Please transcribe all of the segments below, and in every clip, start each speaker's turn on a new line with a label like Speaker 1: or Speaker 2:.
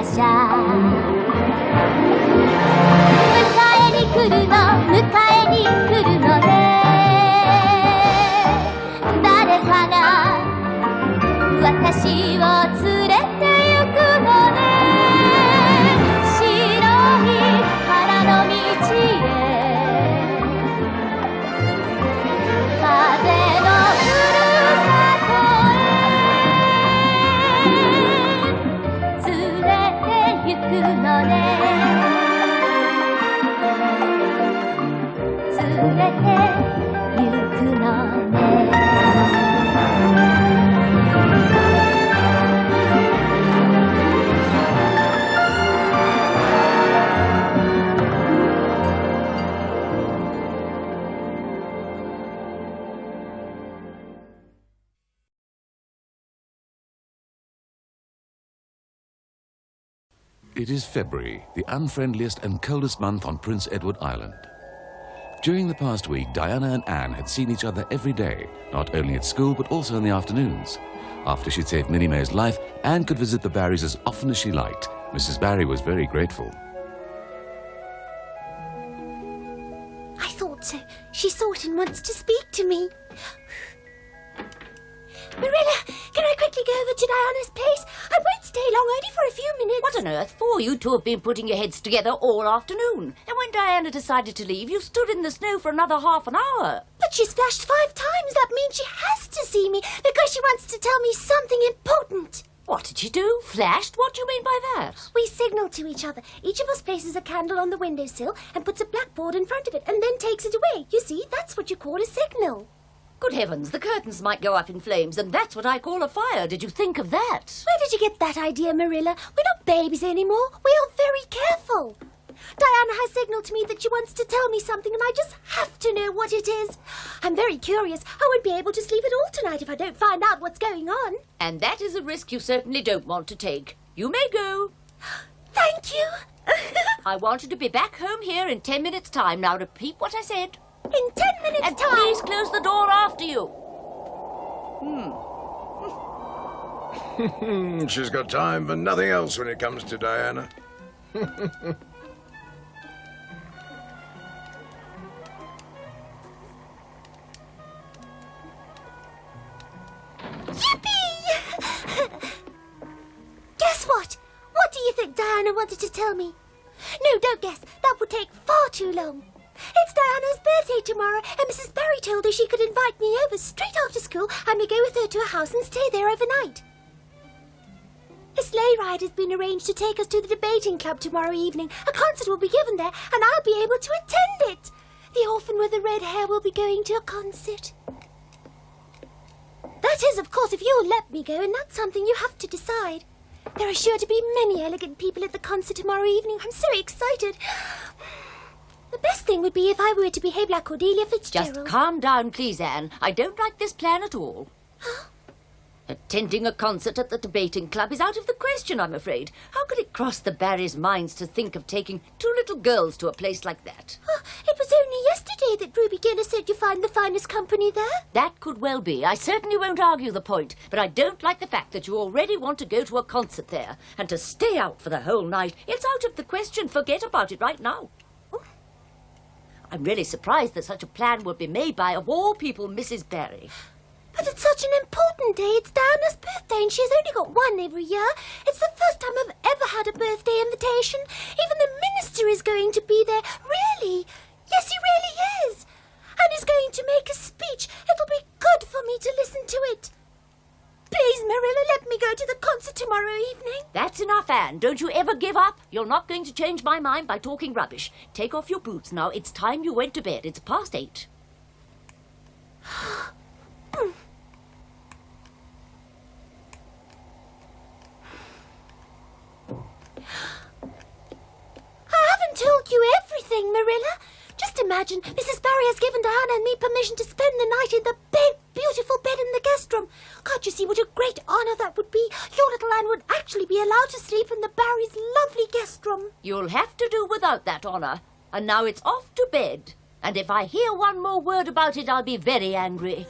Speaker 1: 馬車迎えに来るの迎えに来るのね誰かが私を連れて行くのね白い花の道へ風のふるさとへ連れて行くのね連れて行くのね
Speaker 2: It is February, the unfriendliest and coldest month on Prince Edward Island. During the past week, Diana and Anne had seen each other every day, not only at school but also in the afternoons. After she'd saved Minnie May's life, Anne could visit the Barrys as often as she liked. Mrs. Barry was very grateful.
Speaker 3: I thought so. She saw it and wants to speak to me. Marilla, can I quickly go over to Diana's place? I won't stay long, only for a few minutes.
Speaker 4: What on earth for? You two have been putting your heads together all afternoon. And when Diana decided to leave, you stood in the snow for another half an hour.
Speaker 3: But she's flashed 5 times. That means she has to see me because she wants to tell me something important.
Speaker 4: What did she do? Flashed? What do you mean by that?
Speaker 3: We signal to each other. Each of us places a candle on the windowsill and puts a blackboard in front of it and then takes it away. You see, that's what you call a signal.
Speaker 4: Good heavens, the curtains might go up in flames, and that's what I call a fire. Did you think of that?
Speaker 3: Where did you get that idea, Marilla? We're not babies anymore. We are very careful. Diana has signaled to me that she wants to tell me something, and I just have to know what it is. I'm very curious. I won't be able to sleep at all tonight if I don't find out what's going on.
Speaker 4: And that is a risk you certainly don't want to take. You may go.
Speaker 3: Thank you.
Speaker 4: I want you to be back home here in 10 minutes' time. Now repeat what I said.
Speaker 3: In 10 minutes'
Speaker 4: And
Speaker 3: time.
Speaker 4: please close the door after you.
Speaker 5: She's got time for nothing else when it comes to Diana.
Speaker 3: Yippee! Guess what? What do you think Diana wanted to tell me? No, don't guess. That would take far too long. It's Diana's birthday tomorrow, and Mrs. Barry told her she could invite me over straight after school. I may go with her to her house and stay there overnight. A sleigh ride has been arranged to take us to the debating club tomorrow evening. A concert will be given there, and I'll be able to attend it. The orphan with the red hair will be going to a concert. That is, of course, if you'll let me go, and that's something you have to decide. There are sure to be many elegant people at the concert tomorrow evening. I'm so excited. The best thing would be if I were to behave like Cordelia Fitzgerald.
Speaker 4: Just calm down, please, Anne. I don't like this plan at all. Attending a concert at the debating club is out of the question, I'm afraid. How could it cross the Barrys' minds to think of taking 2 little girls to a place like that?
Speaker 3: It was only yesterday that Ruby Gillis said you find the finest company there.
Speaker 4: That could well be. I certainly won't argue the point, but I don't like the fact that you already want to go to a concert there. And to stay out for the whole night, it's out of the question. Forget about it right now. I'm really surprised that such a plan would be made by, of all people, Mrs. Barry.
Speaker 3: But it's such an important day. It's Diana's birthday, and she's only got one every year. It's the first time I've ever had a birthday invitation. Even the minister is going to be there. Really? Yes, he really is. And he's going to make a speech. It'll be good for me to listen to it. Please, Marilla, let me go to the concert tomorrow evening.
Speaker 4: That's enough, Anne. Don't you ever give up. You're not going to change my mind by talking rubbish. Take off your boots now. It's time you went to bed. It's past 8. I haven't told you everything, Marilla. Just imagine, Mrs. Barry has given Diana and me permission to spend the night in the big, beautiful bed in the guest room. Can't you see what a great honour that would be? Your little Anne would actually be allowed to sleep in the Barrys' lovely guest room. You'll have to do without that honour. And now it's off to bed. And if I hear one more word about it, I'll be very angry.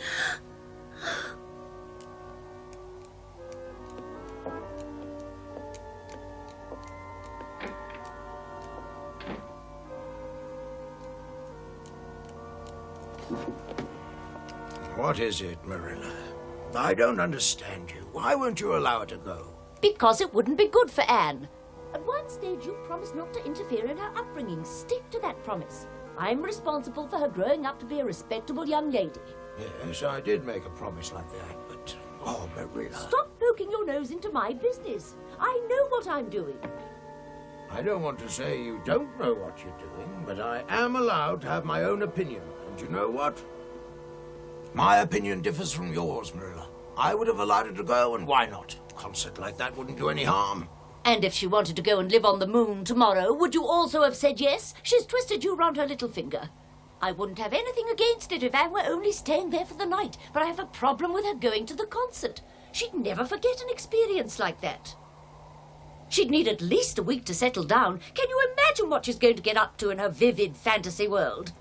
Speaker 5: What is it, Marilla? I don't understand you. Why won't you allow her to go?
Speaker 6: Because it wouldn't be good for Anne. At one stage, you promised not to interfere in her upbringing. Stick to that promise. I'm responsible for her growing up to be a respectable young lady.
Speaker 5: Yes, I did make a promise like that, but... Oh, Marilla.
Speaker 6: Stop poking your nose into my business. I know what I'm doing.
Speaker 5: I don't want to say you don't know what you're doing, but I am allowed to have my own opinion. And you know what? My opinion differs from yours, Marilla. I would have allowed her to go, and why not? A concert like that wouldn't do any harm.
Speaker 6: And if she wanted to go and live on the moon tomorrow, would you also have said yes? She's twisted you round her little finger. I wouldn't have anything against it if Anne were only staying there for the night, but I have a problem with her going to the concert. She'd never forget an experience like that. She'd need at least a week to settle down. Can you imagine what she's going to get up to in her vivid fantasy world?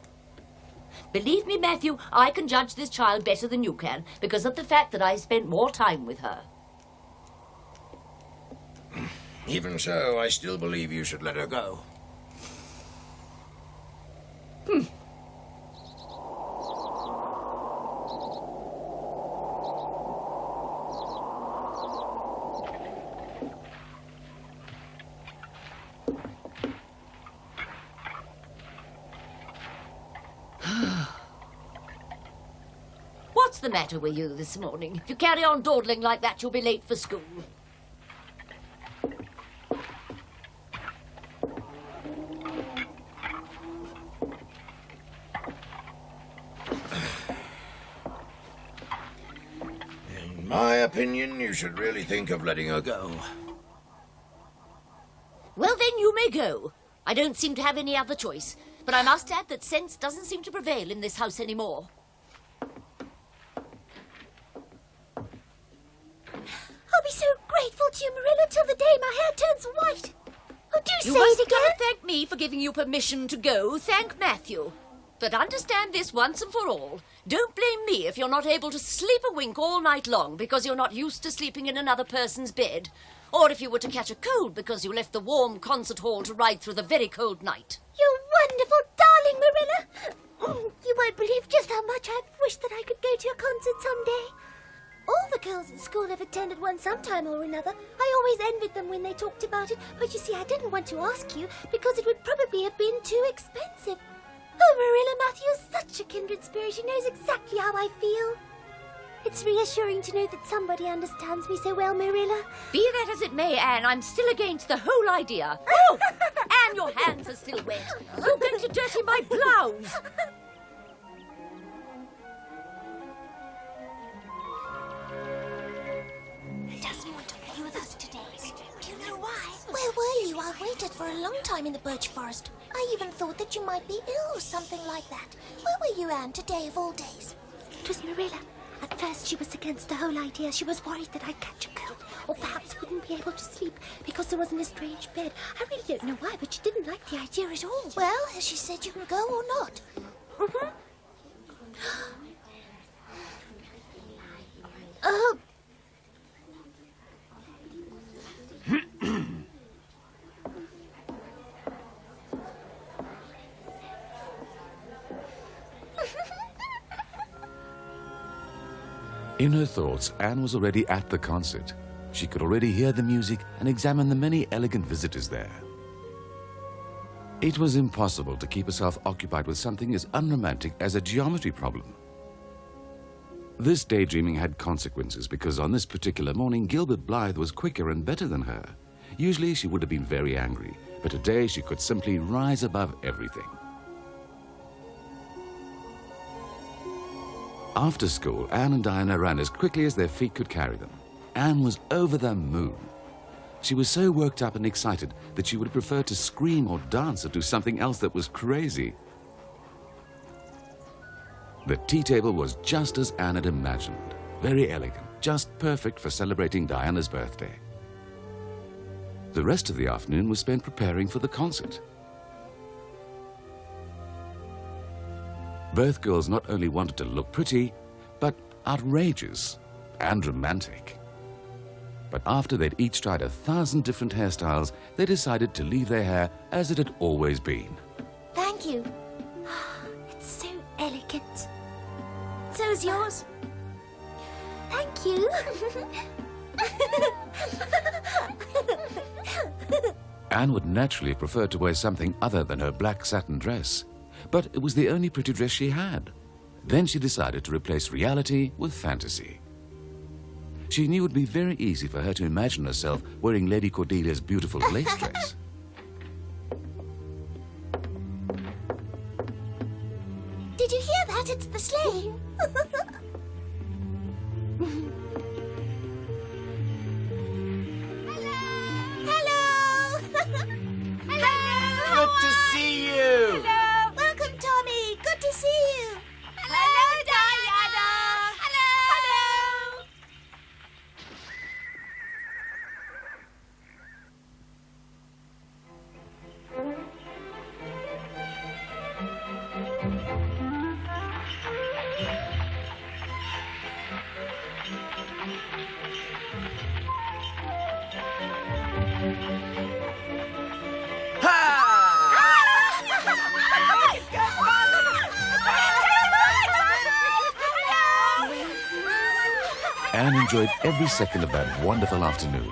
Speaker 6: Believe me, Matthew, I can judge this child better than you can, because of the fact that I spent more time with her.
Speaker 5: Even so, I still believe you should let her go.
Speaker 6: What's the matter with you this morning? If you carry on dawdling like that, you'll be late for school.
Speaker 5: In my opinion, you should really think of letting her go.
Speaker 6: Well, then you may go. I don't seem to have any other choice. But I must add that sense doesn't seem to prevail in this house anymore.
Speaker 3: I'll be so grateful to you, Marilla, till the day my hair turns white. Oh, do
Speaker 6: You
Speaker 3: say
Speaker 6: mustn't
Speaker 3: it again.
Speaker 6: come and thank me for giving you permission to go. Thank Matthew. But understand this once and for all. Don't blame me if you're not able to sleep a wink all night long because you're not used to sleeping in another person's bed. Or if you were to catch a cold because you left the warm concert hall to ride through the very cold night.
Speaker 3: You wonderful darling, Marilla. You won't believe just how much I've wished that I could go to a concert someday. All the girls at school have attended one sometime or another. I always envied them when they talked about it, but you see, I didn't want to ask you because it would probably have been too expensive. Oh, Marilla, Matthew is such a kindred spirit. He knows exactly how I feel. It's reassuring to know that somebody understands me so well, Marilla.
Speaker 6: Be that as it may, Anne, I'm still against the whole idea. Oh! Anne, your hands are still wet. You're going to dirty my blouse.
Speaker 3: He doesn't want to play with us today. Do you know why? Where were you? I waited for a long time in the birch forest. I even thought that you might be ill or something like that. Where were you, Anne, today of all days? It was Marilla. At first she was against the whole idea. She was worried that I'd catch a cold or perhaps wouldn't be able to sleep because there wasn't a strange bed. I really don't know why, but she didn't like the idea at all. Well, has she said you can go or not? Mm-hmm.
Speaker 2: In her thoughts, Anne was already at the concert. She could already hear the music and examine the many elegant visitors there. It was impossible to keep herself occupied with something as unromantic as a geometry problem. This daydreaming had consequences because on this particular morning, Gilbert Blythe was quicker and better than her. Usually she would have been very angry, but today she could simply rise above everything. After school, Anne and Diana ran as quickly as their feet could carry them. Anne was over the moon. She was so worked up and excited that she would prefer to scream or dance or do something else that was crazy. The tea table was just as Anne had imagined. Very elegant, just perfect for celebrating Diana's birthday. The rest of the afternoon was spent preparing for the concert. Both girls not only wanted to look pretty, but outrageous and romantic. But after they'd each tried 1,000 different hairstyles, they decided to leave their hair as it had always been.
Speaker 3: Thank you. It's so elegant. so's yours. Thank you.
Speaker 2: Anne would naturally have preferred to wear something other than her black satin dress, but it was the only pretty dress she had. Then she decided to replace reality with fantasy. She knew it would be very easy for her to imagine herself wearing Lady Cordelia's beautiful lace dress.
Speaker 3: Did you hear that? It's the sleigh. Hello. Hello.
Speaker 7: Good to see you.
Speaker 3: Hello. Welcome, Tommy. Good to see you. Hello, Diana. Hello.
Speaker 2: Anne enjoyed every second of that wonderful afternoon.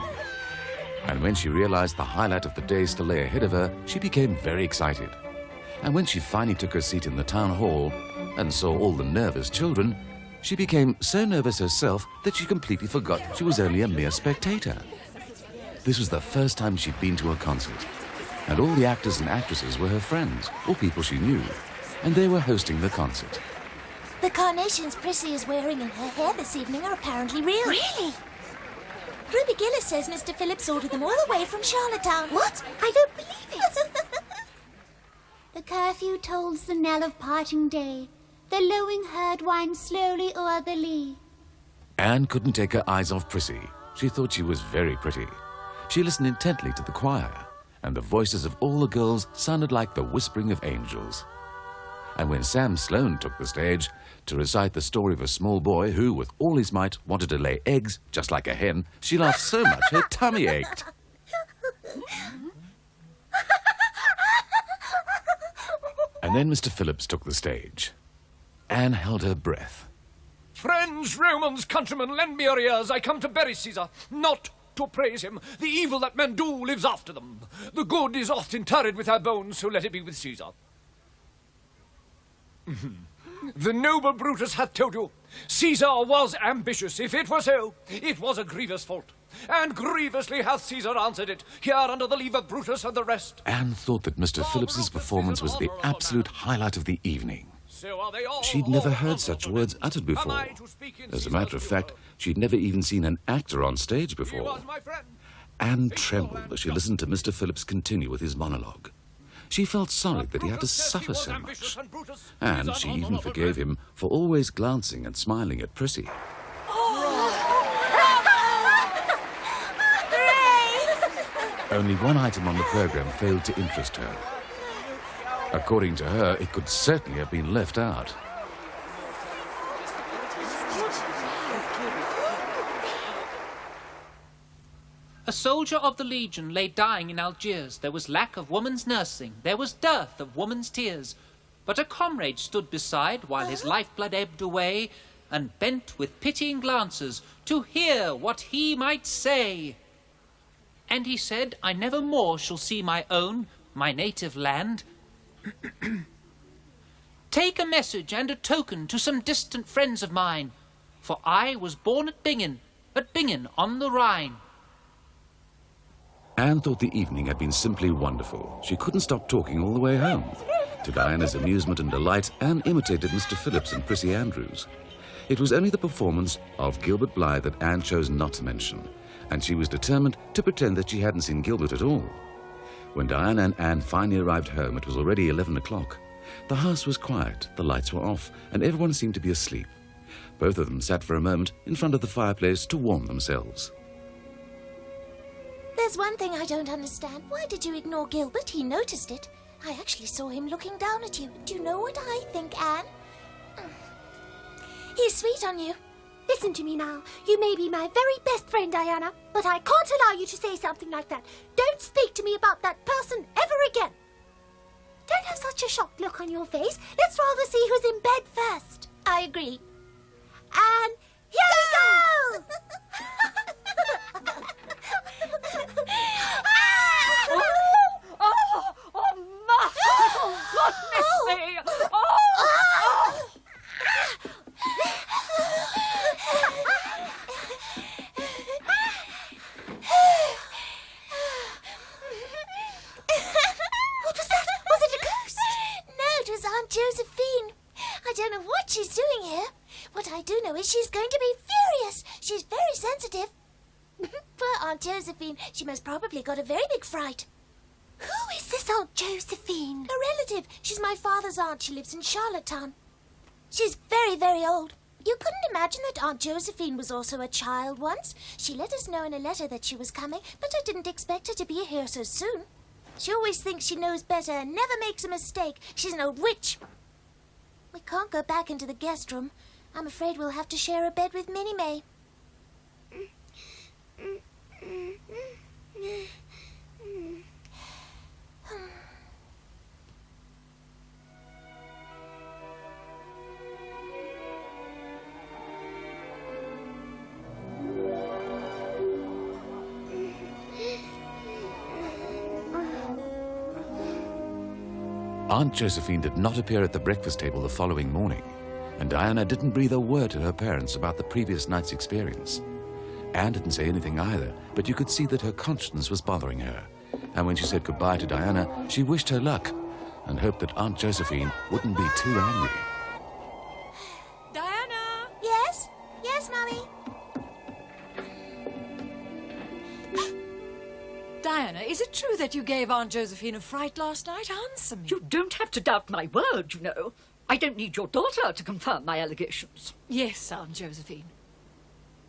Speaker 2: And when she realized the highlight of the day still lay ahead of her, she became very excited. And when she finally took her seat in the town hall and saw all the nervous children, she became so nervous herself that she completely forgot she was only a mere spectator. This was the first time she'd been to a concert, and all the actors and actresses were her friends or people she knew, and they were hosting the concert.
Speaker 3: The carnations Prissy is wearing in her hair this evening are apparently real. Really? Ruby Gillis says Mr. Phillips ordered them all the way from Charlottetown. What? I don't believe it.
Speaker 4: The curfew tolls the knell of parting day. The lowing herd winds slowly o'er the lea.
Speaker 2: Anne couldn't take her eyes off Prissy. She thought she was very pretty. She listened intently to the choir, and the voices of all the girls sounded like the whispering of angels. And when Sam Sloane took the stage to recite the story of a small boy who, with all his might, wanted to lay eggs just like a hen, she laughed so much her tummy ached. And then Mr. Phillips took the stage. Anne held her breath.
Speaker 8: Friends, Romans, countrymen, lend me your ears. I come to bury Caesar, not to praise him. The evil that men do lives after them. The good is oft interred with our bones, so let it be with Caesar. The noble Brutus hath told you, Caesar was ambitious. If it were so, it was a grievous fault. And grievously hath Caesar answered it, here under the leave of Brutus and the rest.
Speaker 2: Anne thought that Mr. Phillips's performance was the absolute highlight of the evening.
Speaker 8: So are they all.
Speaker 2: She'd never heard such words uttered before. As a matter of fact, she'd never even seen an actor on stage
Speaker 8: He
Speaker 2: before.
Speaker 8: was my friend.
Speaker 2: Anne trembled as she listened to Mr. Phillips continue with his monologue. She felt sorry that he had to suffer so much, and she even forgave him for always glancing and smiling at Prissy. Only one item on the program failed to interest her. According to her, it could certainly have been left out.
Speaker 9: A soldier of the Legion lay dying in Algiers. There was lack of woman's nursing. There was dearth of woman's tears. But a comrade stood beside while his lifeblood ebbed away, and bent with pitying glances to hear what he might say. And he said, I never more shall see my own, my native land. Take a message and a token to some distant friends of mine, for I was born at Bingen on the Rhine.
Speaker 2: Anne thought the evening had been simply wonderful. She couldn't stop talking all the way home. To Diana's amusement and delight, Anne imitated Mr. Phillips and Prissy Andrews. It was only the performance of Gilbert Blythe that Anne chose not to mention, and she was determined to pretend that she hadn't seen Gilbert at all. When Diana and Anne finally arrived home, it was already 11 o'clock. The house was quiet, the lights were off, and everyone seemed to be asleep. Both of them sat for a moment in front of the fireplace to warm themselves.
Speaker 3: There's one thing I don't understand. Why did you ignore Gilbert? He noticed it. I actually saw him looking down at you. Do you know what I think, Anne? He's sweet on you. Listen to me now. You may be my very best friend, Diana, but I can't allow you to say something like that. Don't speak to me about that person ever again. Don't have such a shocked look on your face. Let's rather see who's in bed first. I agree. What I do know is she's going to be furious. She's very sensitive. Poor Aunt Josephine. She most probably got a very big fright. Who is this Aunt Josephine? A relative. She's my father's aunt. She lives in Charlottetown. She's very, very old. You couldn't imagine that Aunt Josephine was also a child once. She let us know in a letter that she was coming, but I didn't expect her to be here so soon. She always thinks she knows better and never makes a mistake. She's an old witch. We can't go back into the guest room. I'm afraid we'll have to share a bed with Minnie May.
Speaker 2: Aunt Josephine did not appear at the breakfast table the following morning, and Diana didn't breathe a word to her parents about the previous night's experience. Anne didn't say anything either, but you could see that her conscience was bothering her. And when she said goodbye to Diana, she wished her luck and hoped that Aunt Josephine wouldn't be too angry.
Speaker 4: Diana!
Speaker 3: Yes? Yes, Mummy?
Speaker 4: Diana, is it true that you gave Aunt Josephine a fright last night? Answer me.
Speaker 6: You don't have to doubt my word, you know. I don't need your daughter to confirm my allegations.
Speaker 4: Yes, Aunt Josephine.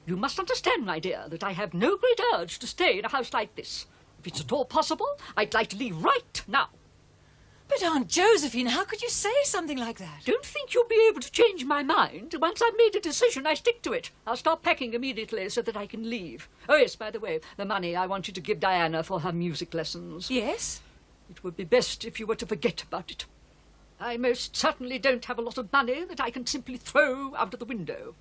Speaker 6: You must understand, my dear, that I have no great urge to stay in a house like this. If it's at all possible, I'd like to leave right now.
Speaker 4: But Aunt Josephine, how could you say something like that?
Speaker 6: Don't think you'll be able to change my mind. Once I've made a decision, I stick to it. I'll start packing immediately so that I can leave. Oh, yes, by the way, the money I want you to give Diana for her music lessons.
Speaker 4: Yes?
Speaker 6: It would be best if you were to forget about it. I most certainly don't have a lot of money that I can simply throw out of the window.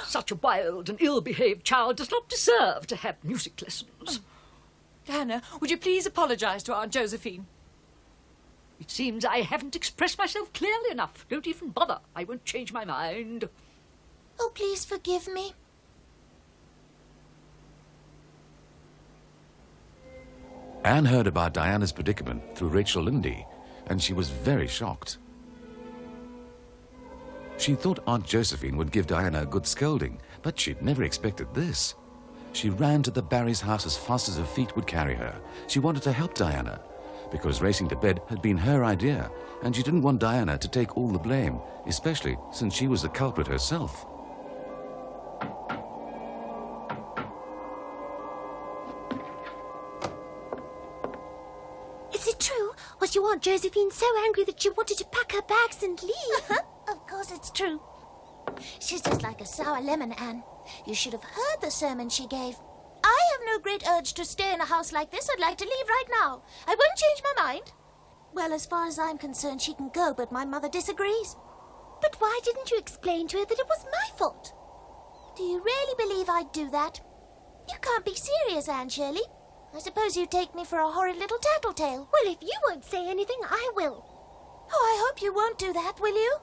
Speaker 6: Such a wild and ill-behaved child does not deserve to have music lessons.
Speaker 4: Diana, would you please apologise to Aunt Josephine?
Speaker 6: It seems I haven't expressed myself clearly enough. Don't even bother. I won't change my mind.
Speaker 3: Oh, please forgive me.
Speaker 2: Anne heard about Diana's predicament through Rachel Lindy, and she was very shocked. She thought Aunt Josephine would give Diana a good scolding, but she'd never expected this. She ran to the Barrys' house as fast as her feet would carry her. She wanted to help Diana, because racing to bed had been her idea, and she didn't want Diana to take all the blame, especially since she was the culprit herself.
Speaker 3: Is it true? Was your Aunt Josephine so angry that she wanted to pack her bags and leave? Of course it's true. She's just like a sour lemon, Anne. You should have heard the sermon she gave. I have no great urge to stay in a house like this. I'd like to leave right now. I won't change my mind. Well, as far as I'm concerned, she can go, but my mother disagrees. But why didn't you explain to her that it was my fault? Do you really believe I'd do that? You can't be serious, Anne Shirley. I suppose you take me for a horrid little tattletale. Well, if you won't say anything, I will. Oh, I hope you won't do that, will you?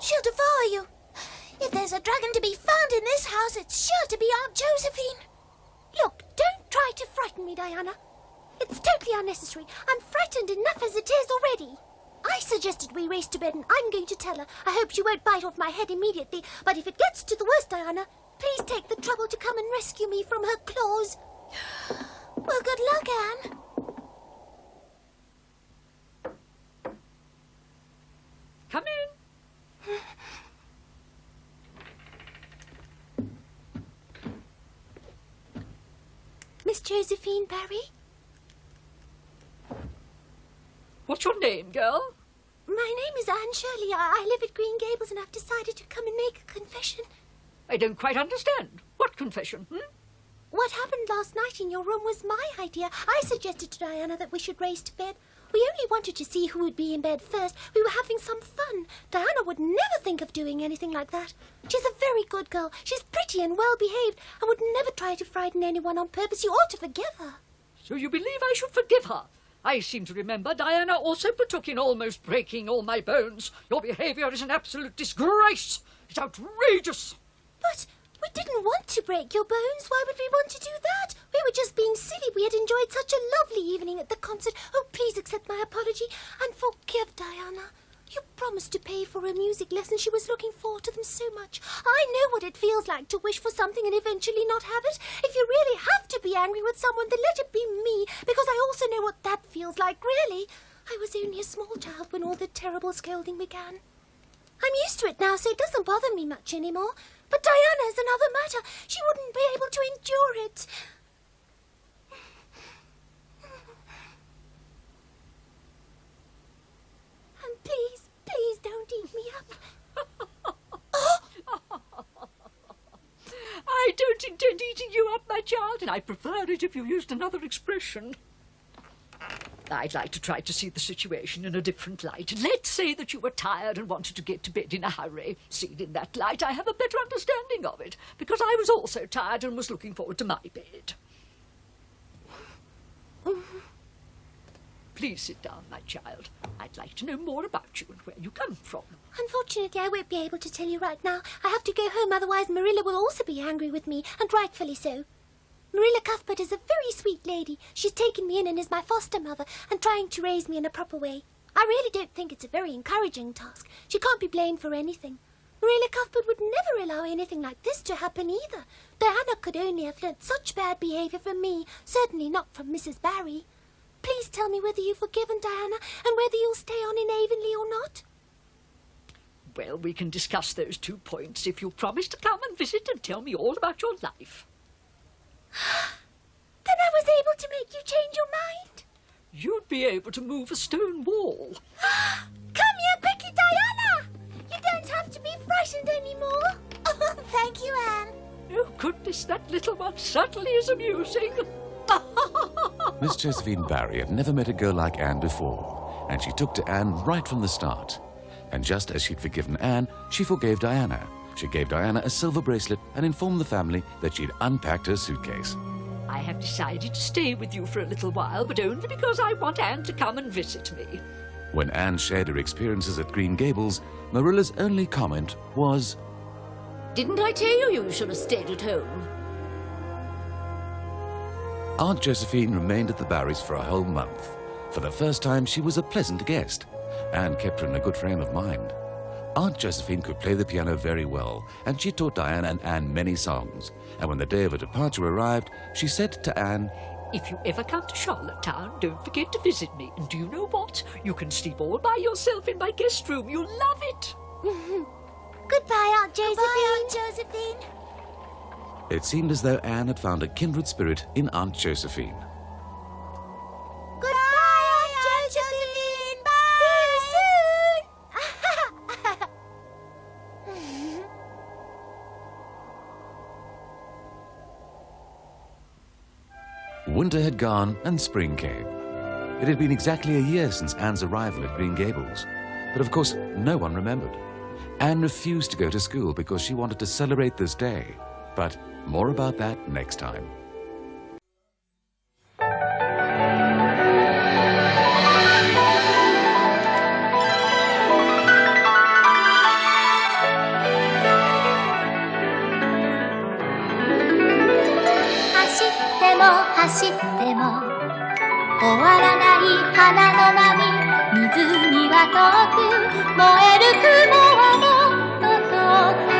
Speaker 3: She'll devour you. If there's a dragon to be found in this house, it's sure to be Aunt Josephine. Look, don't try to frighten me, Diana. It's totally unnecessary. I'm frightened enough as it is already. I suggested we race to bed, and I'm going to tell her. I hope she won't bite off my head immediately, but if it gets to the worst, Diana, please take the trouble to come and rescue me from her claws. Well, good luck, Anne.
Speaker 6: Come in.
Speaker 3: Miss Josephine Barry?
Speaker 6: What's your name, girl?
Speaker 3: My name is Anne Shirley. I live at Green Gables, and I've decided to come and make a confession.
Speaker 6: I don't quite understand. What confession,
Speaker 3: What happened last night in your room was my idea. I suggested to Diana that we should race to bed. We only wanted to see who would be in bed first. We were having some fun. Diana would never think of doing anything like that. She's a very good girl. She's pretty and well-behaved and would never try to frighten anyone on purpose. You ought to forgive her.
Speaker 6: So you believe I should forgive her? I seem to remember Diana also partook in almost breaking all my bones. Your behaviour is an absolute disgrace. It's outrageous.
Speaker 3: But
Speaker 4: We didn't want to break your bones. Why would we want to do that? We were just being silly. We had enjoyed such a lovely evening at the concert. Oh, please accept my apology and forgive Diana. You promised to pay for a music lesson. She was looking forward to them so much. I know what it feels like to wish for something and eventually not have it. If you really have to be angry with someone, then let it be me, because I also know what that feels like, really. I was only a small child when all the terrible scolding began. I'm used to it now, so it doesn't bother me much anymore. But Diana is another matter. She wouldn't be able to endure it. And please don't eat me up.
Speaker 6: I don't intend eating you up, my child, and I prefer it if you used another expression. I'd like to try to see the situation in a different light. Let's say that you were tired and wanted to get to bed in a hurry. Seen in that light, I have a better understanding of it, because I was also tired and was looking forward to my bed. Please sit down, my child. I'd like to know more about you and where you come from.
Speaker 4: Unfortunately, I won't be able to tell you right now. I have to go home, otherwise Marilla will also be angry with me, and rightfully so. Marilla Cuthbert is a very sweet lady. She's taken me in and is my foster mother and trying to raise me in a proper way. I really don't think it's a very encouraging task. She can't be blamed for anything. Marilla Cuthbert would never allow anything like this to happen either. Diana could only have learnt such bad behaviour from me, certainly not from Mrs. Barry. Please tell me whether you've forgiven Diana and whether you'll stay on in Avonlea or not.
Speaker 6: Well, we can discuss those 2 points if you promise to come and visit and tell me all about your life.
Speaker 4: Then I was able to make you change your mind?
Speaker 6: You'd be able to move a stone wall.
Speaker 4: Come here quickly, Diana! You don't have to be frightened anymore. Oh, thank you, Anne.
Speaker 6: Oh, goodness, that little one certainly is amusing.
Speaker 2: Miss Josephine Barry had never met a girl like Anne before, and she took to Anne right from the start. And just as she'd forgiven Anne, she forgave Diana. She gave Diana a silver bracelet and informed the family that she'd unpacked her suitcase.
Speaker 6: I have decided to stay with you for a little while, but only because I want Anne to come and visit me.
Speaker 2: When Anne shared her experiences at Green Gables, Marilla's only comment was,
Speaker 6: Didn't I tell you should have stayed at home?
Speaker 2: Aunt Josephine remained at the Barrys for a whole month. For the first time, she was a pleasant guest. Anne kept her in a good frame of mind. Aunt Josephine could play the piano very well, and she taught Diana and Anne many songs. And when the day of her departure arrived, she said to Anne,
Speaker 6: If you ever come to Charlottetown, don't forget to visit me. And do you know what? You can sleep all by yourself in my guest room. You'll love it.
Speaker 4: Goodbye, Aunt Josephine.
Speaker 3: Goodbye, Aunt Josephine.
Speaker 2: It seemed as though Anne had found a kindred spirit in Aunt Josephine.
Speaker 3: Goodbye, Aunt Josephine. Bye. See you soon.
Speaker 2: Winter had gone and spring came. It had been exactly a year since Anne's arrival at Green Gables. But of course, no one remembered. Anne refused to go to school because she wanted to celebrate this day. But more about that next time.
Speaker 1: 走っても終わらない花の波、湖は遠く燃える雲はもっと遠く